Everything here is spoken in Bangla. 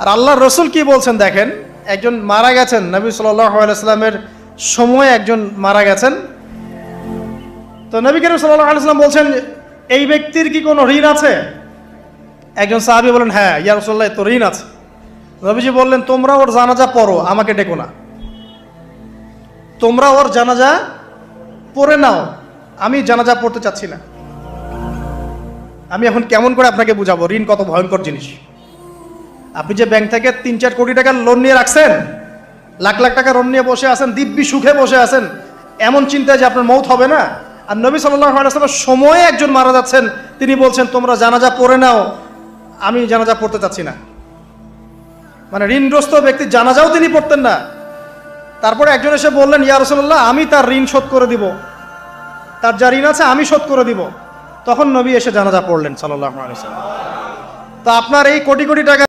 আর আল্লাহর রসুল কি বলছেন দেখেন, একজন মারা গেছেন, নবী সাল্লাল্লাহু আলাইহি সাল্লামের সময় একজন মারা গেছেন। তো নবী করিম সাল্লাল্লাহু আলাইহি সাল্লাম বলছেন, এই ব্যক্তির কি কোনো ঋণ আছে? একজন সাহাবী বলেন, হ্যাঁ ইয়া রাসূলুল্লাহ, তো ঋণ আছে। নবীজি বললেন, তোমরা ওর জানাজা পড়ো, আমাকে ডেকো না। তোমরা ওর জানাজা পড়ে নাও, আমি জানাজা পড়তে চাচ্ছি না। আমি এখন কেমন করে আপনাকে বুঝাবো ঋণ কত ভয়ঙ্কর জিনিস। আপনি যে ব্যাংক থেকে ৩-৪ কোটি টাকার লোন নিয়ে রাখছেন, লাখ লাখ টাকা লোন নিয়ে বসে আছেন, দিব্যি সুখে বসে আছেন, এমন চিন্তায় যে আপনার মৌত হবে না। আর নবী সাল্লাল্লাহু আলাইহি ওয়াসাল্লাম সময়ে একজন মারা যাচ্ছেন, তিনি বলছেন তোমরা জানাজা পড়ে নাও, আমি জানাজা পড়তে চাচ্ছি না। মানে ঋণগ্রস্ত ব্যক্তির জানাজাও তিনি পড়তেন না। তারপরে একজন এসে বললেন, ইয়া রাসূলুল্লাহ, আমি তার ঋণ শোধ করে দিব, তার যা ঋণ আছে আমি শোধ করে দিব। তখন নবী এসে জানাজা পড়লেন সাল্লাল্লাহু আলাইহি ওয়াসাল্লাম। তো আপনার এই কোটি কোটি টাকা